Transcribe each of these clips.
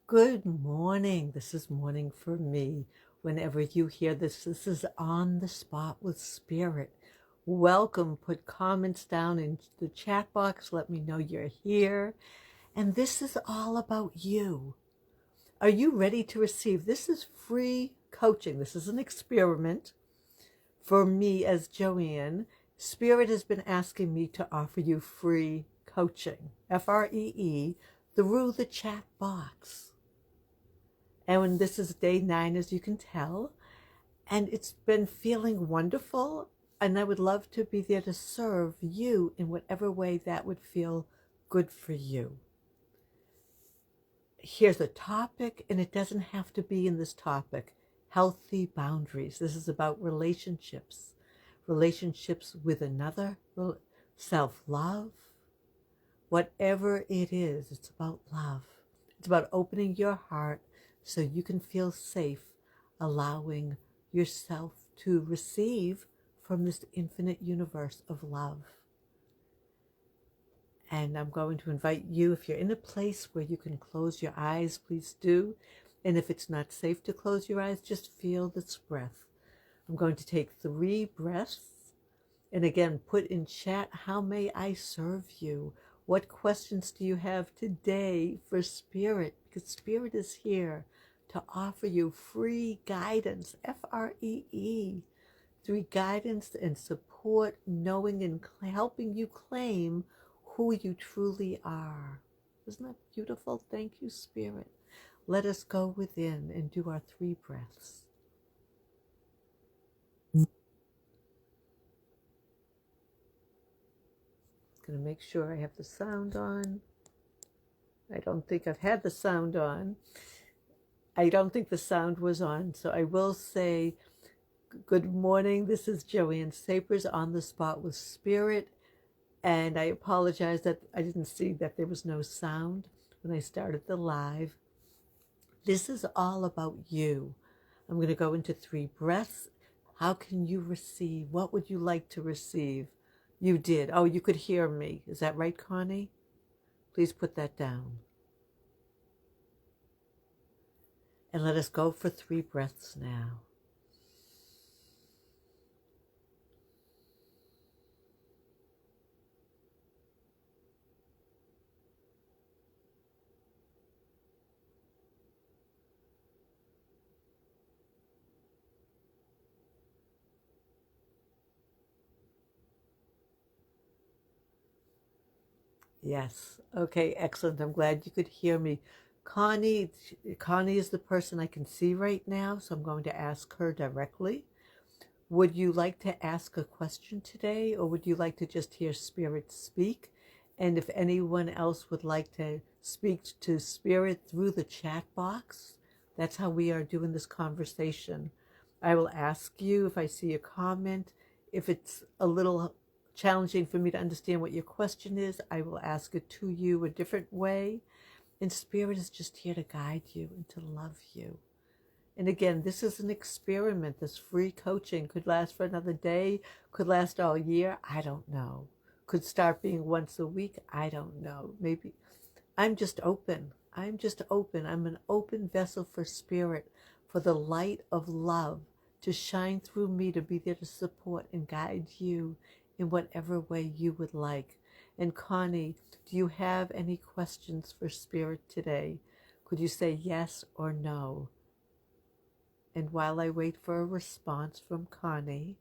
Good morning. This is morning for me. Whenever you hear this is On the Spot with Spirit. Welcome. Put comments down in the chat box. Let me know you're here. And this is all about you. Are you ready to receive? This is free coaching. This is an experiment for me as Joanne. Spirit has been asking me to offer you free coaching, FREE, through the chat box. And when this is day 9, as you can tell, and it's been feeling wonderful, and I would love to be there to serve you in whatever way that would feel good for you. Here's a topic, and it doesn't have to be in this topic. Healthy boundaries. This is about relationships. Relationships with another, self-love. Whatever it is, it's about love. It's about opening your heart so you can feel safe, allowing yourself to receive from this infinite universe of love. And I'm going to invite you, if you're in a place where you can close your eyes, please do. And if it's not safe to close your eyes, just feel this breath. I'm going to take 3 breaths. And again, put in chat, how may I serve you? What questions do you have today for Spirit? Because Spirit is here to offer you free guidance, FREE, free guidance and support, knowing and helping you claim who you truly are. Isn't that beautiful? Thank you, Spirit. Let us go within and do our 3 breaths. Going to make sure I have the sound on. I don't think I've had the sound on. I don't think the sound was on, so I will say good morning. This is Joanne Sapers, On the Spot with Spirit, and I apologize that I didn't see that there was no sound when I started the live. This is all about you. I'm going to go into 3 breaths. How can you receive? What would you like to receive? You did. Oh, you could hear me. Is that right, Connie? Please put that down. And let us go for 3 breaths now. Yes. Okay, excellent. I'm glad you could hear me. Connie is the person I can see right now, so I'm going to ask her directly. Would you like to ask a question today, or would you like to just hear Spirit speak? And if anyone else would like to speak to Spirit through the chat box, that's how we are doing this conversation. I will ask you if I see a comment. If it's a little challenging for me to understand what your question is, I will ask it to you a different way. And Spirit is just here to guide you and to love you. And again, this is an experiment. This free coaching could last for another day, could last all year. I don't know. Could start being once a week. I don't know. Maybe. I'm just open. I'm just open. I'm an open vessel for Spirit, for the light of love to shine through me, to be there to support and guide you in whatever way you would like. And Connie, do you have any questions for Spirit today? Could you say yes or no? And while I wait for a response from Connie,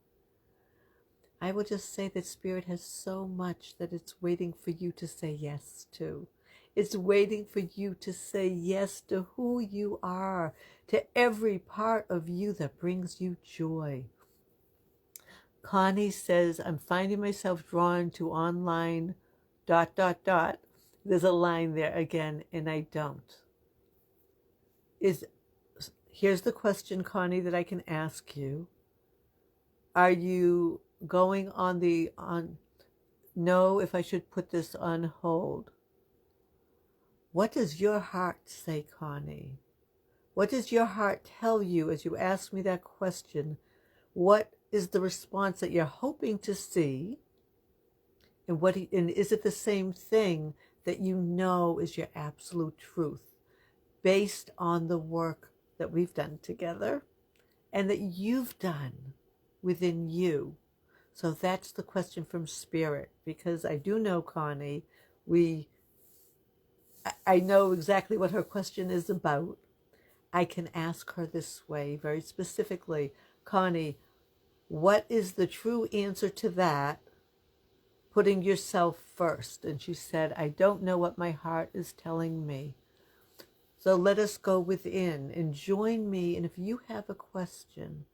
I will just say that Spirit has so much that it's waiting for you to say yes to. It's waiting for you to say yes to who you are, to every part of you that brings you joy. Connie says, I'm finding myself drawn to online ... There's a line there again, and I don't. Here's the question, Connie, that I can ask you. Are you going no, if I should put this on hold? What does your heart say, Connie? What does your heart tell you as you ask me that question? What is the response that you're hoping to see? And is it the same thing that you know is your absolute truth? based on the work that we've done together and that you've done within you. So that's the question from Spirit, because I do know Connie, I know exactly what her question is about. I can ask her this way very specifically, Connie, what is the true answer to that? Putting yourself first. And she said, I don't know what my heart is telling me. So let us go within and join me. And if you have a question,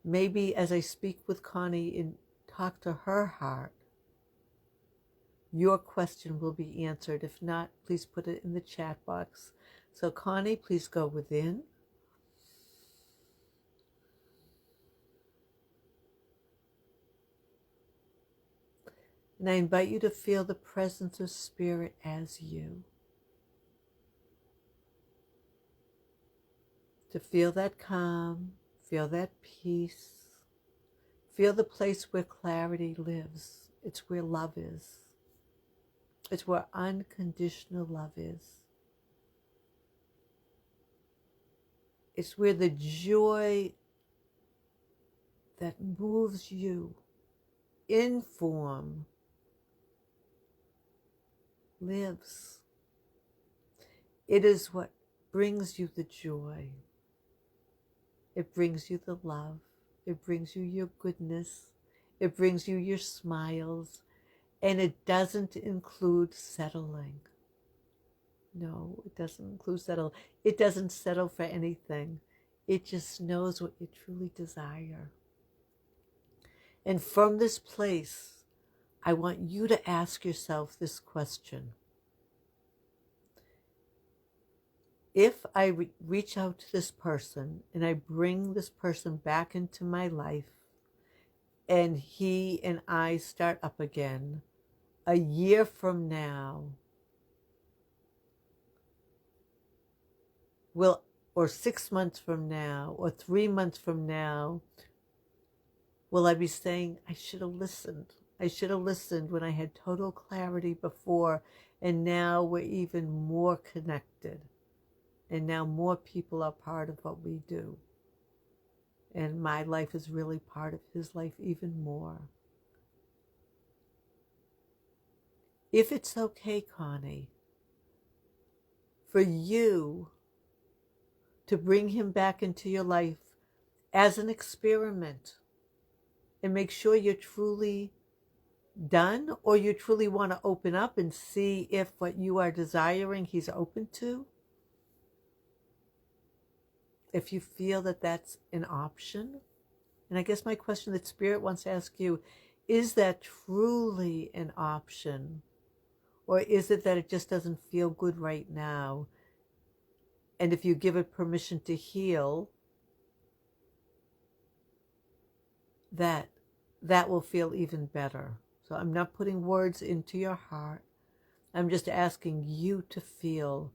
maybe as I speak with Connie and talk to her heart, your question will be answered. If not, please put it in the chat box. So Connie, please go within. And I invite you to feel the presence of Spirit as you. To feel that calm, feel that peace. Feel the place where clarity lives. It's where love is. It's where unconditional love is. It's where the joy that moves you in form lives. It is what brings you the joy. It brings you the love. It brings you your goodness. It brings you your smiles. And it doesn't include settling. No, it doesn't include settle. It doesn't settle for anything. It just knows what you truly desire. And from this place, I want you to ask yourself this question. If I reach out to this person and I bring this person back into my life and he and I start up again a year from now, or 6 months from now, or 3 months from now, will I be saying, I should have listened. I should have listened when I had total clarity before, and now we're even more connected. And now more people are part of what we do. And my life is really part of his life even more. If it's okay, Connie, for you to bring him back into your life as an experiment and make sure you're truly done, or you truly want to open up and see if what you are desiring he's open to, if you feel that that's an option. And I guess my question that Spirit wants to ask you, is that truly an option? Or is it that it just doesn't feel good right now? And if you give it permission to heal, that will feel even better. So I'm not putting words into your heart. I'm just asking you to feel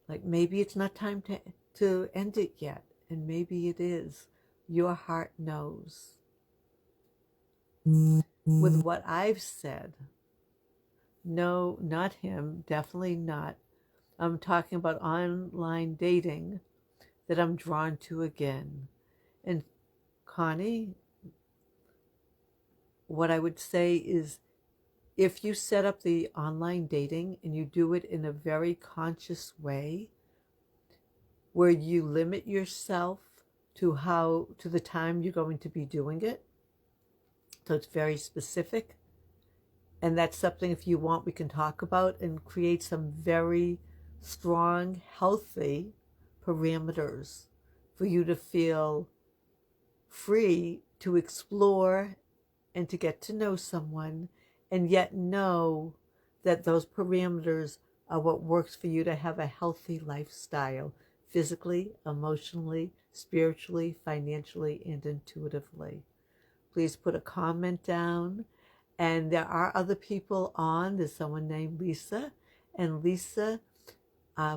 like maybe it's not time to end it yet. And maybe it is. Your heart knows. With what I've said, no, not him, definitely not. I'm talking about online dating that I'm drawn to again. And Connie, what I would say is, if you set up the online dating and you do it in a very conscious way, where you limit yourself to the time you're going to be doing it, so it's very specific, and that's something, if you want, we can talk about and create some very strong, healthy parameters for you to feel free to explore and to get to know someone, and yet know that those parameters are what works for you to have a healthy lifestyle, physically, emotionally, spiritually, financially, and intuitively. Please put a comment down. And there are other people on. There's someone named Lisa. And Lisa,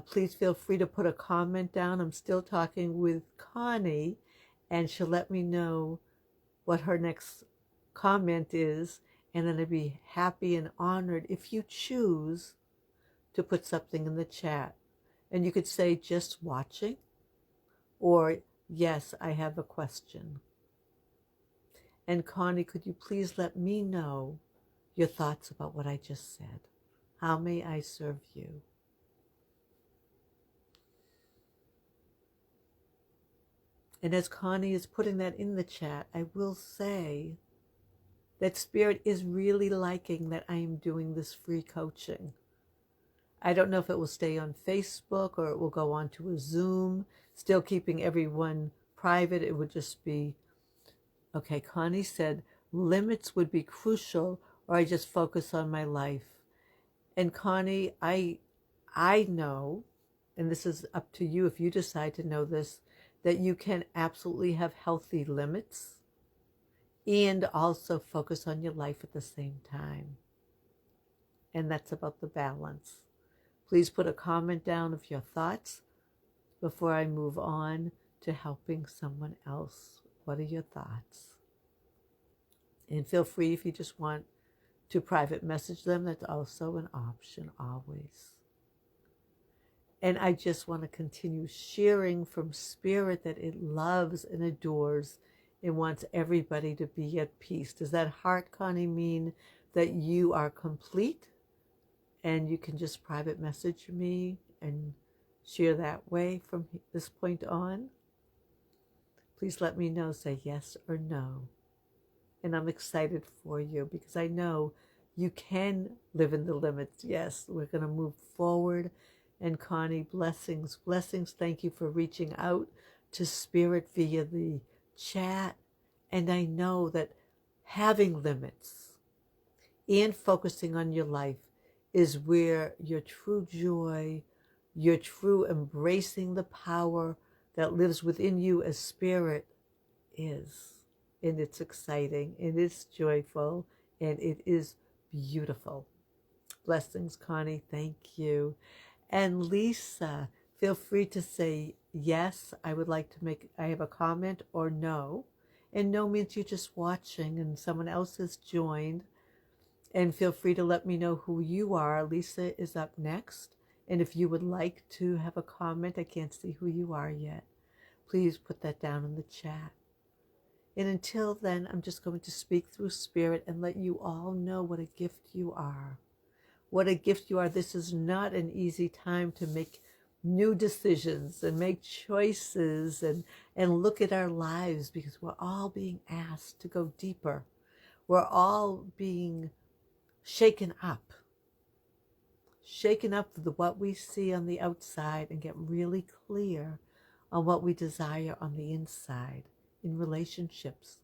please feel free to put a comment down. I'm still talking with Connie, and she'll let me know what her next comment is. And then I'd be happy and honored if you choose to put something in the chat. And you could say just watching, or yes, I have a question. And Connie, could you please let me know your thoughts about what I just said? How may I serve you? And as Connie is putting that in the chat, I will say that Spirit is really liking that I am doing this free coaching. I don't know if it will stay on Facebook or it will go on to a Zoom, still keeping everyone private. It would just be, okay, Connie said limits would be crucial, or I just focus on my life. And Connie, I know, and this is up to you if you decide to know this, that you can absolutely have healthy limits and also focus on your life at the same time. And that's about the balance. Please put a comment down of your thoughts before I move on to helping someone else. What are your thoughts? And feel free if you just want to private message them. That's also an option always. And I just want to continue sharing from Spirit that it loves and adores and wants everybody to be at peace. Does that heart, Connie, mean that you are complete and you can just private message me and share that way from this point on? Please let me know. Say yes or no. And I'm excited for you because I know you can live in the limits. Yes, we're going to move forward. And Connie, blessings, blessings. Thank you for reaching out to Spirit via the chat. And I know that having limits and focusing on your life is where your true joy, your true embracing the power that lives within you as Spirit is. And it's exciting, and it's joyful, and it is beautiful. Blessings, Connie. Thank you. And Lisa, feel free to say yes, I have a comment, or no. And no means you're just watching and someone else has joined. And feel free to let me know who you are. Lisa is up next. And if you would like to have a comment, I can't see who you are yet, please put that down in the chat. And until then, I'm just going to speak through Spirit and let you all know what a gift you are. What a gift you are. This is not an easy time to make new decisions and make choices and look at our lives, because we're all being asked to go deeper. We're all being shaken up with what we see on the outside and get really clear on what we desire on the inside in relationships.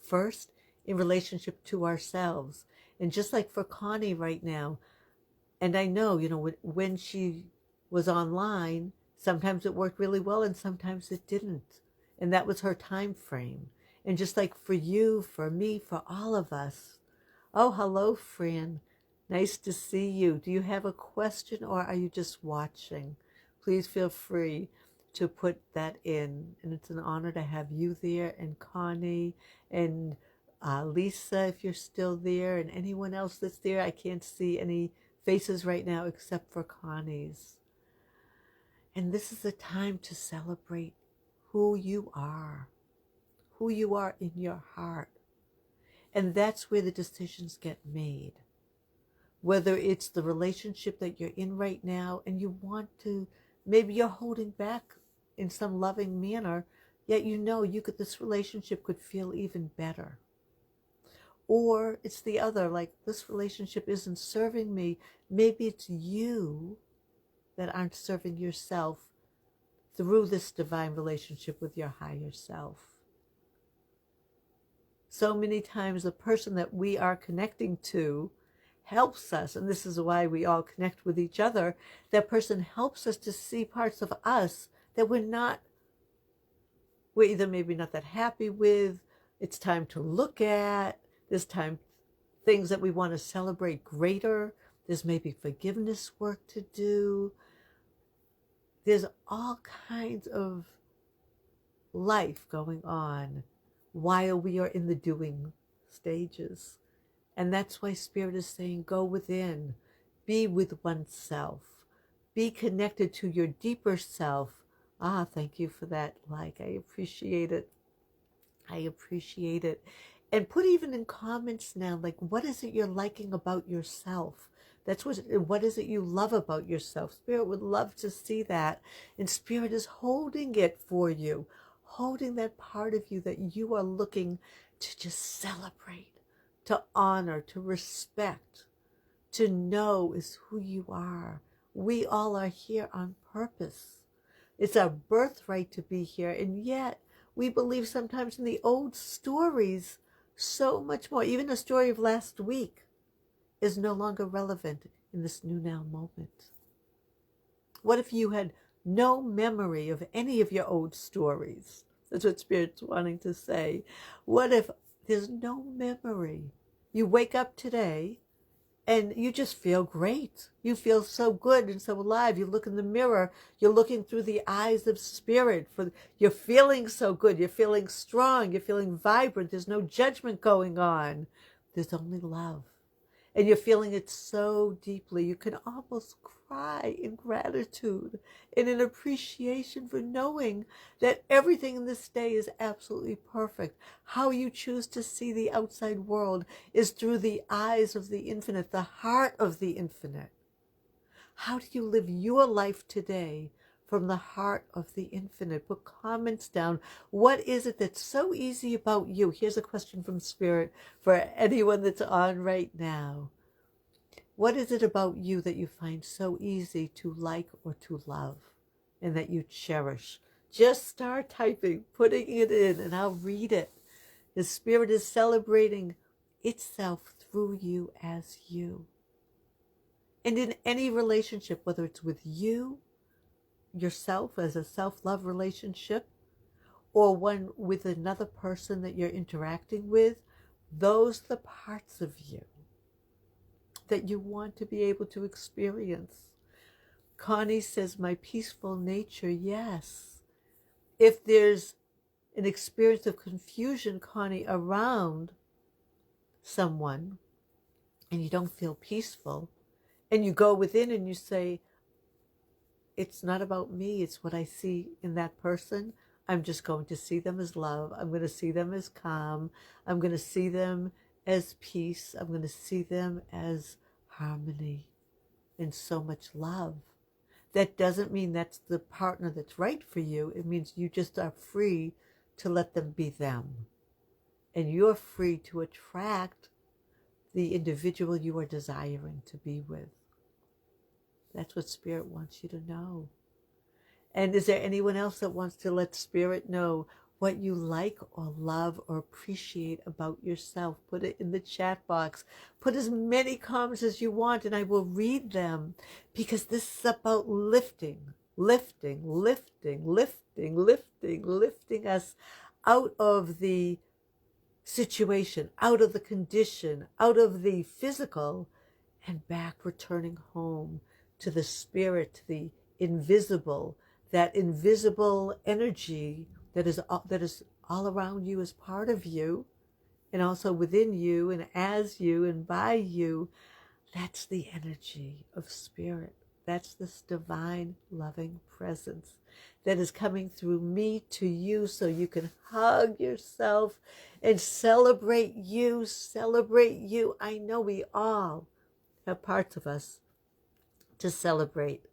First, in relationship to ourselves. And just like for Connie right now, and I know, when she was online, sometimes it worked really well and sometimes it didn't. And that was her time frame. And just like for you, for me, for all of us. Oh, hello, Fran. Nice to see you. Do you have a question or are you just watching? Please feel free to put that in. And it's an honor to have you there, and Connie, and Lisa, if you're still there, and anyone else that's there. I can't see any faces right now except for Connie's. And this is a time to celebrate who you are in your heart. And that's where the decisions get made. Whether it's the relationship that you're in right now and you want to, maybe you're holding back in some loving manner, yet this relationship could feel even better. Or it's the other, like, this relationship isn't serving me. Maybe it's you that aren't serving yourself through this divine relationship with your higher self. So many times the person that we are connecting to helps us, and this is why we all connect with each other. That person helps us to see parts of us that we're either maybe not that happy with. It's time to look at. This time, things that we want to celebrate greater. There's maybe forgiveness work to do. There's all kinds of life going on while we are in the doing stages. And that's why Spirit is saying, go within, be with oneself, Be connected to your deeper self. Ah, thank you for that. Like, I appreciate it. I appreciate it. And put even in comments now, like, what is it you're liking about yourself? That's what is it you love about yourself? Spirit would love to see that. And Spirit is holding it for you, holding that part of you that you are looking to just celebrate, to honor, to respect, to know is who you are. We all are here on purpose. It's our birthright to be here. And yet we believe sometimes in the old stories so much more. Even the story of last week is no longer relevant in this new now moment. What if you had no memory of any of your old stories? That's what Spirit's wanting to say. What if there's no memory? You wake up today and you just feel great. You feel so good and so alive. You look in the mirror, you're looking through the eyes of Spirit. You're feeling so good. You're feeling strong. You're feeling vibrant. There's no judgment going on. There's only love. And you're feeling it so deeply. You can almost cry in gratitude and in appreciation for knowing that everything in this day is absolutely perfect. How you choose to see the outside world is through the eyes of the infinite, the heart of the infinite. How do you live your life today from the heart of the infinite? Put comments down. What is it that's so easy about you? Here's a question from Spirit for anyone that's on right now. What is it about you that you find so easy to like or to love and that you cherish? Just start typing, putting it in, and I'll read it. The Spirit is celebrating itself through you as you. And in any relationship, whether it's with you, yourself as a self-love relationship, or one with another person that you're interacting with, those are the parts of you that you want to be able to experience. Connie says, my peaceful nature, yes. If there's an experience of confusion, Connie, around someone, and you don't feel peaceful, and you go within and you say, it's not about me, it's what I see in that person. I'm just going to see them as love. I'm going to see them as calm. I'm going to see them as peace. I'm going to see them as harmony and so much love. That doesn't mean that's the partner that's right for you. It means you just are free to let them be them. And you're free to attract the individual you are desiring to be with. That's what Spirit wants you to know. And is there anyone else that wants to let Spirit know what you like or love or appreciate about yourself? Put it in the chat box. Put as many comments as you want and I will read them, because this is about lifting us out of the situation, out of the condition, out of the physical, and back returning home to the spirit, to the invisible, that invisible energy that is all around you, as part of you, and also within you, and as you, and by you. That's the energy of Spirit. That's this divine, loving presence that is coming through me to you, so you can hug yourself and celebrate you, celebrate you. I know we all have parts of us to celebrate.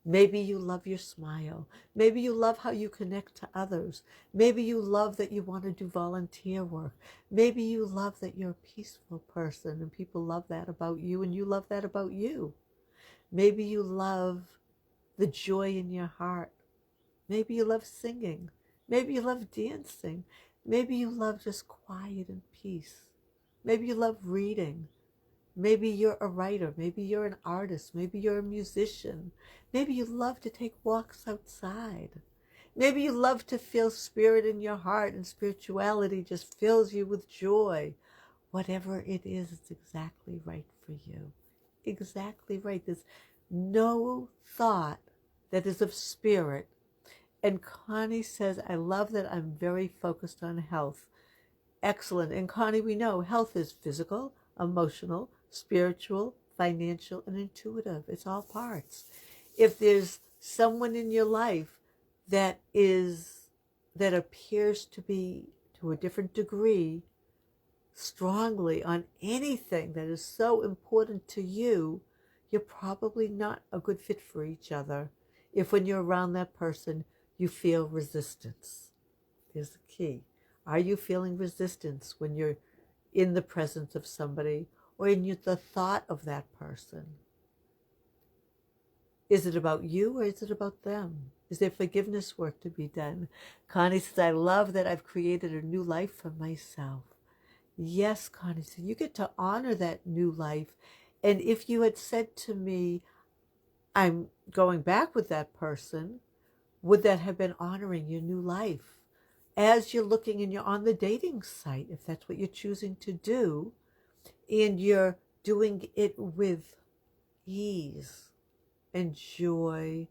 Maybe you love your smile. Maybe you love how you connect to others. Maybe you love that you want to do volunteer work. Maybe you love that you're a peaceful person and people love that about you and you love that about you. Maybe you love the joy in your heart. Maybe you love singing. Maybe you love dancing. Maybe you love just quiet and peace. Maybe you love reading. Maybe you're a writer. Maybe you're an artist. Maybe you're a musician. Maybe you love to take walks outside. Maybe you love to feel Spirit in your heart and spirituality just fills you with joy. Whatever it is, it's exactly right for you. Exactly right. There's no thought that is of Spirit. And Connie says, I love that I'm very focused on health. Excellent. And Connie, we know health is physical, emotional, spiritual, financial, and intuitive. It's all parts. If there's someone in your life that appears to be, to a different degree, strongly on anything that is so important to you, you're probably not a good fit for each other. If when you're around that person, you feel resistance. Here's the key. Are you feeling resistance when you're in the presence of somebody or in the thought of that person? Is it about you or is it about them? Is there forgiveness work to be done? Connie says, I love that I've created a new life for myself. Yes, Connie said, you get to honor that new life. And if you had said to me, I'm going back with that person, would that have been honoring your new life? As you're looking and you're on the dating site, if that's what you're choosing to do, and you're doing it with ease and joy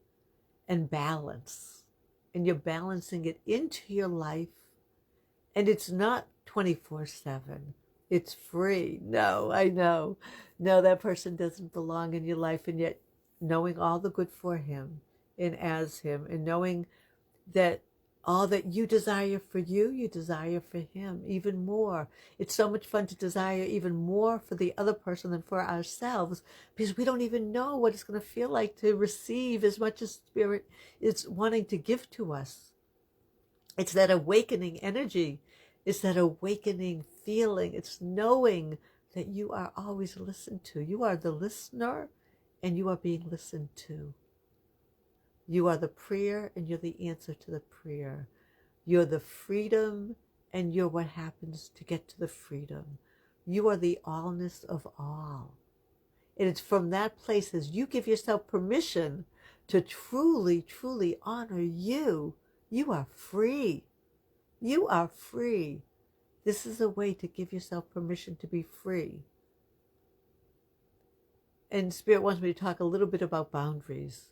and balance, and you're balancing it into your life, and it's not 24/7. It's free. No, I know. No, that person doesn't belong in your life, and yet knowing all the good for him and as him, and knowing that all that you desire for you, you desire for him even more. It's so much fun to desire even more for the other person than for ourselves, because we don't even know what it's going to feel like to receive as much as Spirit is wanting to give to us. It's that awakening energy. It's that awakening feeling. It's knowing that you are always listened to. You are the listener and you are being listened to. You are the prayer and you're the answer to the prayer. You're the freedom and you're what happens to get to the freedom. You are the allness of all. And it's from that place, as you give yourself permission to truly, truly honor you, you are free. You are free. This is a way to give yourself permission to be free. And Spirit wants me to talk a little bit about boundaries.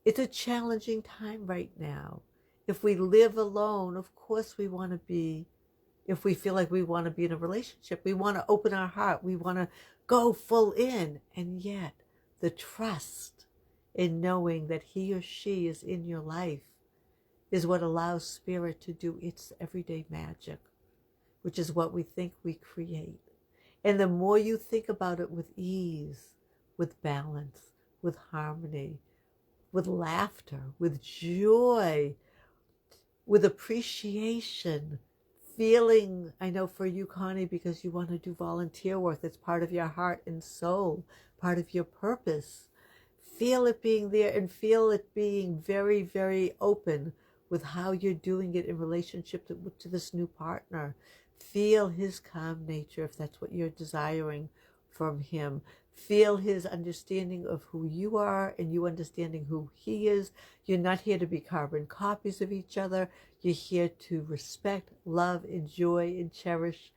It's a challenging time right now. If we live alone, of course we want to be, if we feel like we want to be in a relationship, we want to open our heart, we want to go full in. And yet the trust in knowing that he or she is in your life is what allows Spirit to do its everyday magic, which is what we think we create. And the more you think about it with ease, with balance, with harmony, with laughter, with joy, with appreciation, feeling, I know for you, Connie, because you want to do volunteer work, that's part of your heart and soul, part of your purpose. Feel it being there and feel it being very, very open with how you're doing it in relationship to this new partner. Feel his calm nature if that's what you're desiring from him. Feel his understanding of who you are and you understanding who he is. You're not here to be carbon copies of each other. You're here to respect, love, enjoy, and cherish,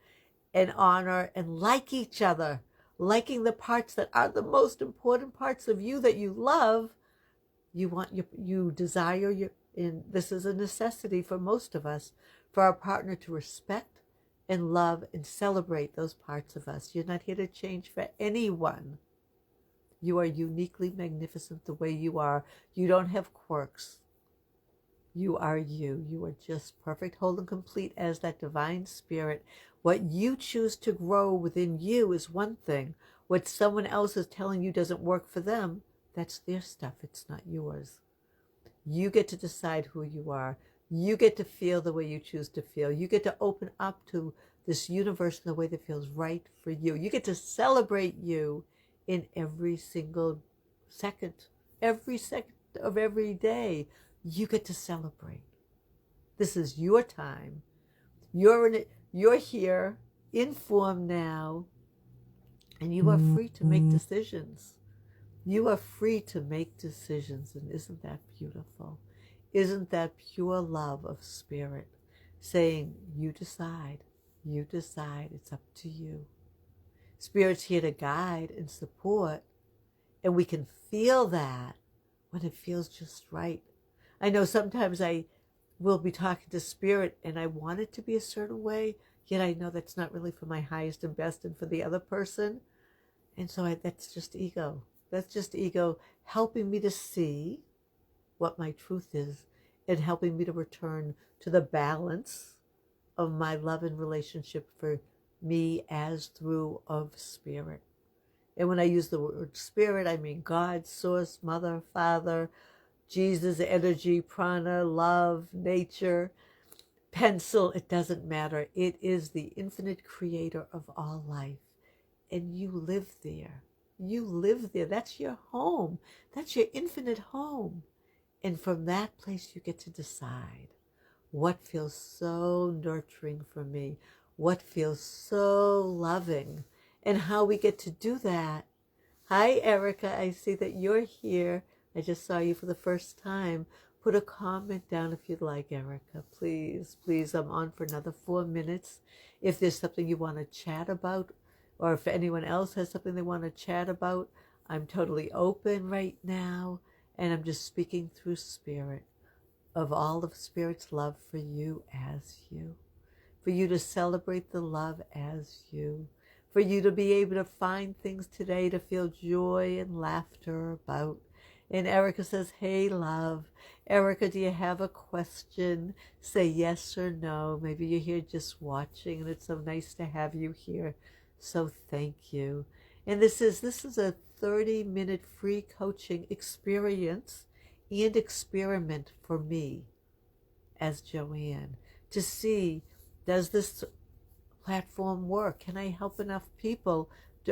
and honor, and like each other. Liking the parts that are the most important parts of you that you love. You desire, and this is a necessity for most of us, for our partner to respect and love and celebrate those parts of us. You're not here to change for anyone. You are uniquely magnificent the way you are. You don't have quirks. You are you. You are just perfect, whole, and complete as that divine spirit. What you choose to grow within you is one thing. What someone else is telling you doesn't work for them, that's their stuff. It's not yours. You get to decide who you are. You get to feel the way you choose to feel. You get to open up to this universe in the way that feels right for you. You get to celebrate you in every single second of every day. You get to celebrate. This is your time. You're in it. You're here, informed now, and you are free to make decisions. You are free to make decisions, and isn't that beautiful? Isn't that pure love of Spirit saying, you decide, it's up to you. Spirit's here to guide and support, and we can feel that when it feels just right. I know sometimes I will be talking to Spirit and I want it to be a certain way, yet I know that's not really for my highest and best and for the other person. And so that's just ego. That's just ego helping me to see what my truth is and helping me to return to the balance of my love and relationship for me as through of spirit. And when I use the word spirit, I mean God, source, mother, father, Jesus, energy, prana, love, nature, pencil. It doesn't matter. It is the infinite creator of all life. And you live there. You live there. That's your home. That's your infinite home. And from that place, you get to decide what feels so nurturing for me, what feels so loving, and how we get to do that. Hi, Erica. I see that you're here. I just saw you for the first time. Put a comment down if you'd like, Erica. Please, please. I'm on for another 4 minutes. If there's something you want to chat about, or if anyone else has something they want to chat about, I'm totally open right now. And I'm just speaking through spirit of all of Spirit's love for you as you. For you to celebrate the love as you. For you to be able to find things today to feel joy and laughter about. And Erica says, hey, love. Erica, do you have a question? Say yes or no. Maybe you're here just watching, and it's so nice to have you here. So thank you. And this is a 30-minute free coaching experience and experiment for me as Joanne to see, does this platform work? Can I help enough people?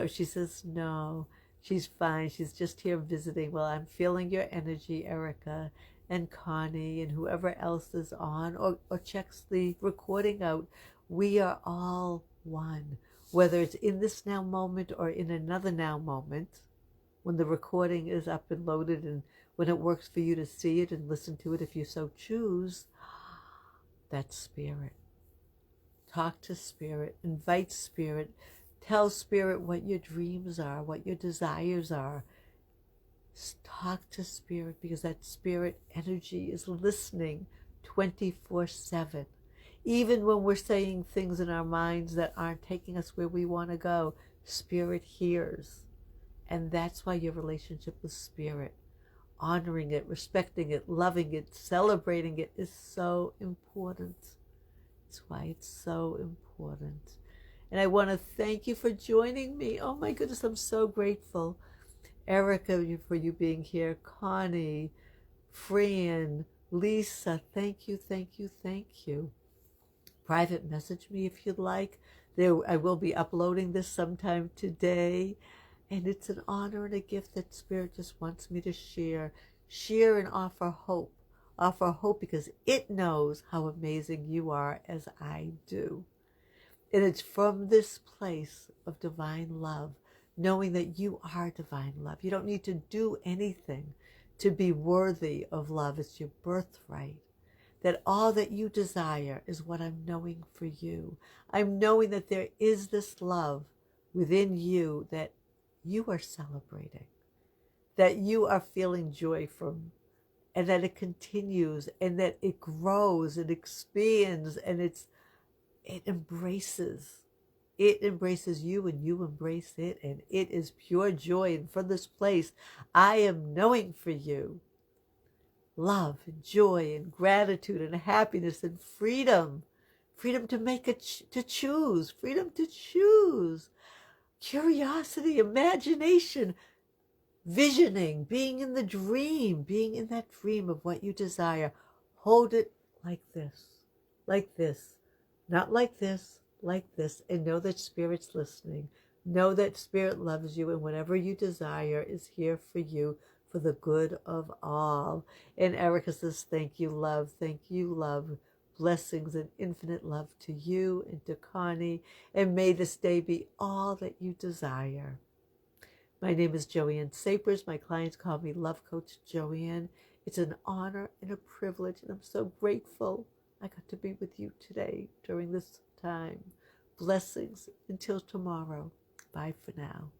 She says, no, she's fine. She's just here visiting. Well, I'm feeling your energy, Erica and Connie and whoever else is on or checks the recording out. We are all one, whether it's in this now moment or in another now moment, when the recording is up and loaded and when it works for you to see it and listen to it if you so choose. That's spirit. Talk to spirit, invite spirit, tell spirit what your dreams are, what your desires are. Talk to spirit, because that spirit energy is listening 24/7. Even when we're saying things in our minds that aren't taking us where we want to go, spirit hears. And that's why your relationship with spirit, honoring it, respecting it, loving it, celebrating it, is so important. That's why it's so important. And I want to thank you for joining me. Oh my goodness, I'm so grateful. Erica, for you being here. Connie, Fran, Lisa, thank you, thank you, thank you. Private message me if you'd like. I will be uploading this sometime today. And it's an honor and a gift that Spirit just wants me to share. Share and offer hope. Offer hope because it knows how amazing you are, as I do. And it's from this place of divine love, knowing that you are divine love. You don't need to do anything to be worthy of love. It's your birthright. That all that you desire is what I'm knowing for you. I'm knowing that there is this love within you that you are celebrating, that you are feeling joy from, and that it continues, and that it grows, it expands, and it embraces. It embraces you, and you embrace it, and it is pure joy. And from this place, I am knowing for you love and joy and gratitude and happiness and freedom. Freedom to make to choose. Freedom to choose. Curiosity, imagination, visioning, being in the dream, being in that dream of what you desire. Hold it like this, not like this, and know that Spirit's listening. Know that Spirit loves you, and whatever you desire is here for you for the good of all. And Erica says, thank you, love. Thank you, love. Blessings and infinite love to you and to Connie, and may this day be all that you desire. My name is Joanne Sapers. My clients call me Love Coach Joanne. It's an honor and a privilege, and I'm so grateful I got to be with you today during this time. Blessings until tomorrow. Bye for now.